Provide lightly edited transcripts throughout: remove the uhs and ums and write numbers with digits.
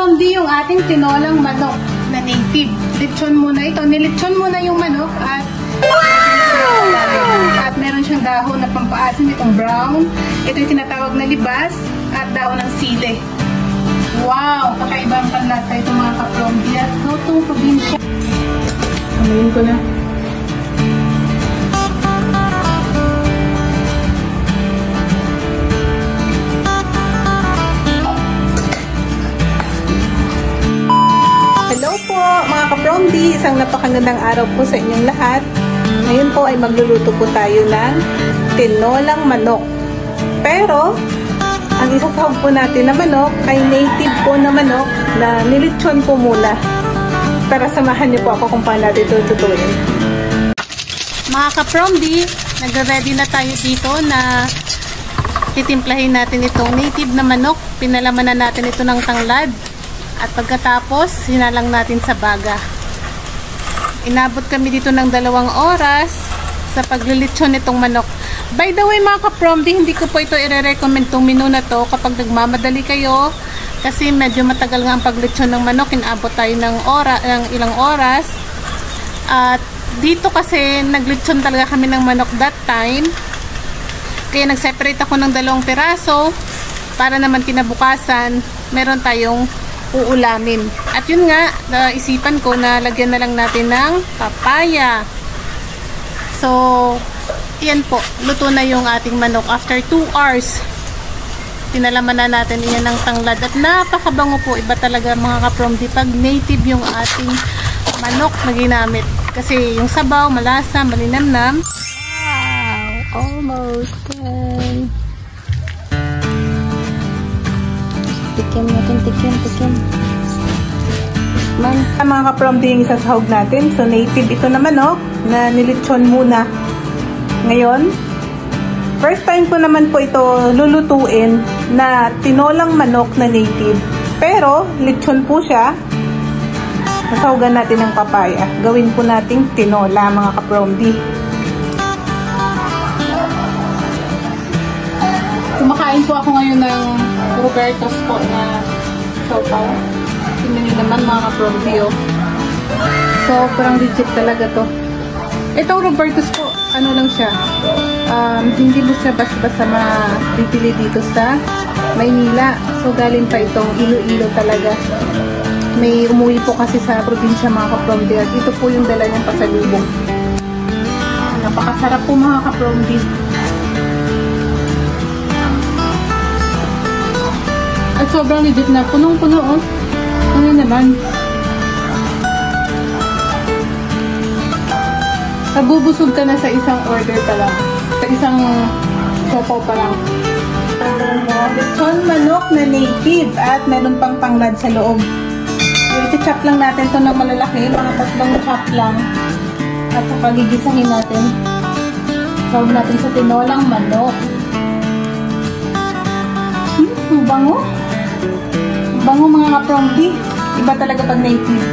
ka-promdi yung ating tinolang manok na native. Lechon muna ito. Nilechon muna yung manok at meron siyang dahon na pampaasim itong brown. Ito yung tinatawag na libas at dahon ng sili. Wow! Kakaibang panlasa ito mga ka-promdi at lutong probinsya. Amuyin ko na. Hello po mga ka-promdi! Isang napakagandang araw po sa inyong lahat. Ngayon po ay magluluto po tayo ng tinolang manok. Pero, ang isasahog po natin na manok ay native po na manok na nilitsyon po muna. Para samahan niyo po ako kung paano natin ito tutuin. Mga ka-promdi, nagre-ready na tayo dito na titimplahin natin itong native na manok. Pinalaman na natin ito ng tanglad. At pagkatapos, hinalang natin sa baga. Inabot kami dito ng 2 oras sa paglilitsyon nitong manok. By the way mga ka-promdi, hindi ko po ito i-recommend itong menu na to kapag nagmamadali kayo. Kasi medyo matagal nga ang paglitsyon ng manok. Inabot tayo ng ilang oras. At dito kasi naglitsyon talaga kami ng manok that time. Kaya nag-separate ako ng 2 piraso para naman kinabukasan meron tayong uulamin. At yun nga, naisipan ko na lagyan na lang natin ng papaya. So, yan po. Luto na yung ating manok after 2 hours. Pinalaman na natin yan ng tanglad. At napakabango po. Iba talaga mga ka-promdi pag native yung ating manok na ginamit. Kasi yung sabaw, malasa, malinamnam. Wow! Almost done. Tikim natin, tikim. Mga ka-promdi yung isasahog natin. So, native ito na manok na nilitsyon muna. Ngayon, first time ko naman po ito lulutuin na tinolang manok na native. Pero, litsyon po siya. Nasahugan natin ng papaya. Gawin po nating tinola, mga ka-promdi. Kumakain po ako ngayon ng Roberto's po na siopaw. Tingnan nyo naman mga ka-promdi, oh. Sobrang legit talaga to. Itong Roberto's po, ano lang siya, hindi mo siya basta-basta mapipili dito sa Maynila. So galing pa itong Iloilo talaga. May umuwi po kasi sa probinsya mga ka-promdi at ito po yung dala niyang pasalubong. Napakasarap po mga ka-promdi. At sobrang legit na. Punong-puno, oh. Ano naman? Nabubusog ka na sa isang order pa lang. Sa isang siopaw pa lang. Lechon manok na native at meron pang tanglad sa loob. I-chop lang natin to ng malalaki. Mga 3 chop lang. At saka gigisahin natin. Sahog natin sa tinolang manok. Ang bango. Bango mga ka-promdi. Iba talaga pag native.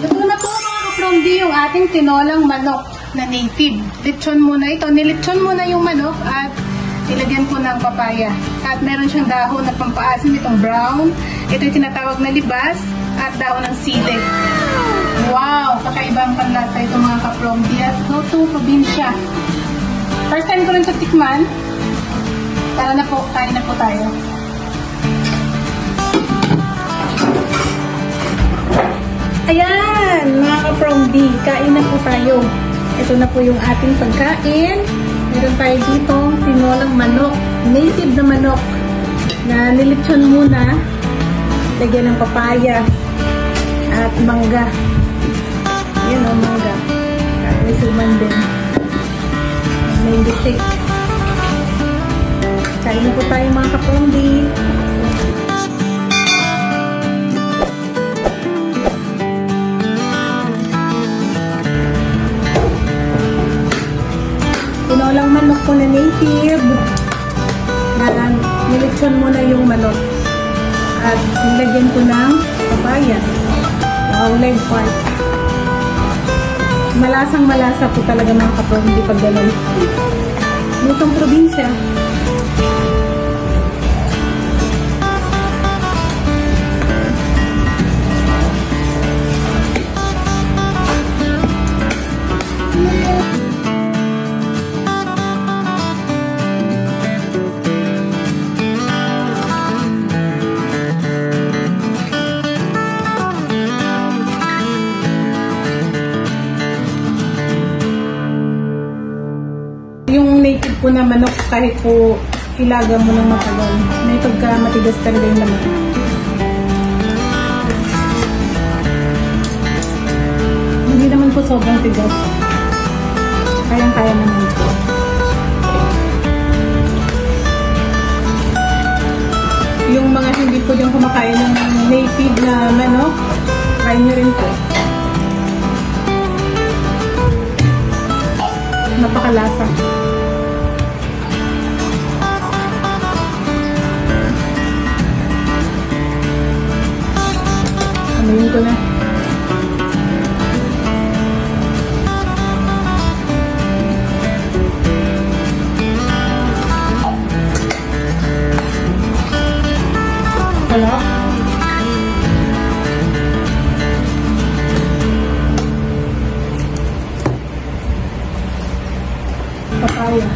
Luto na po mga ka-promdi yung ating tinolang manok na native. Lechon muna ito. Nilechon muna yung manok at nilagyan ko ng papaya. At meron siyang dahon na pampaasim itong brown. Ito yung tinatawag na libas at dahon ng sili. Wow! Kakaibang panlasa ito mga ka-promdi at lutong probinsya. First time ko rin ito tikman. Tara na po, kain na po tayo. Ayan! Mga ka-promdi, kain na po tayo. Ito na po yung ating pagkain. Meron tayo dito tinolang manok. Native na manok na nilitsyon muna. Lagyan ng papaya at mangga. Yan o, mangga. At may suman din. May bisik. Kain na po tayo mga ka-promdi. Tinolang manok po na native. Nilitsyon muna yung manok. At nilagyan ko ng papaya. Wow, leg part. Malasang malasa po talaga mga kapromdi pag ganun. Lutong probinsya. Yung native po na manok, kahit po ilaga mo ng matagal, may pagka matigas talaga yung laman. Hindi naman po sobrang tigas. Kayang-kaya naman po. Yung mga hindi po yung kumakain ng native na manok, try nyo rin po. Napakalasa. Amoyin ko na. Wala. Papaya.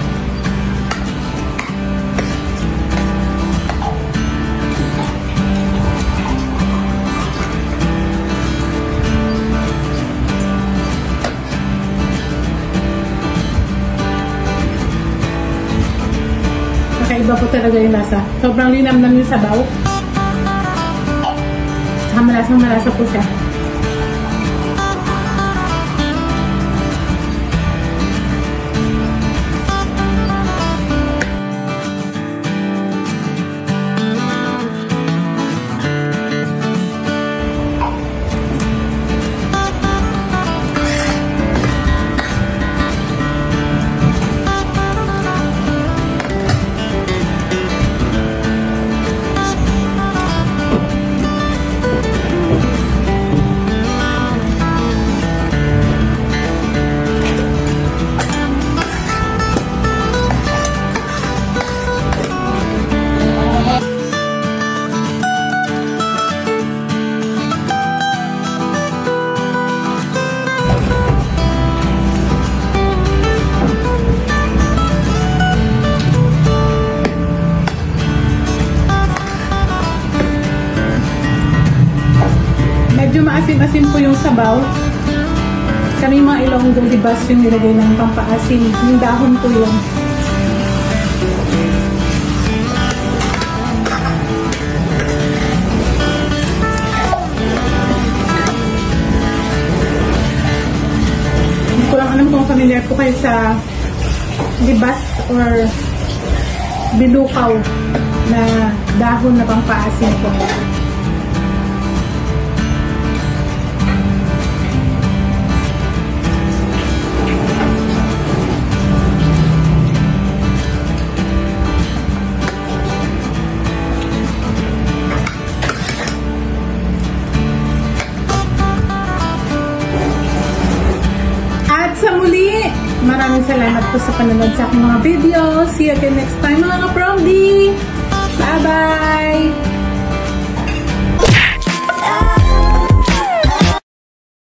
Kakaiba po talaga yung lasa. Sobrang linamnam yung sabaw. Saka malasang malasa po siya. Medyo maasim-asim po yung sabaw. Kami mga Ilonggo libas yung nilagay ng pampaasim. Yung dahon po yun. Hindi ko lang alam kung familiar po kayo sa libas or bilukaw na dahon na pampaasim po. Sa muli, maraming salamat po sa panonood sa aking mga video. See you again next time mga ka-Promdi! Bye-bye!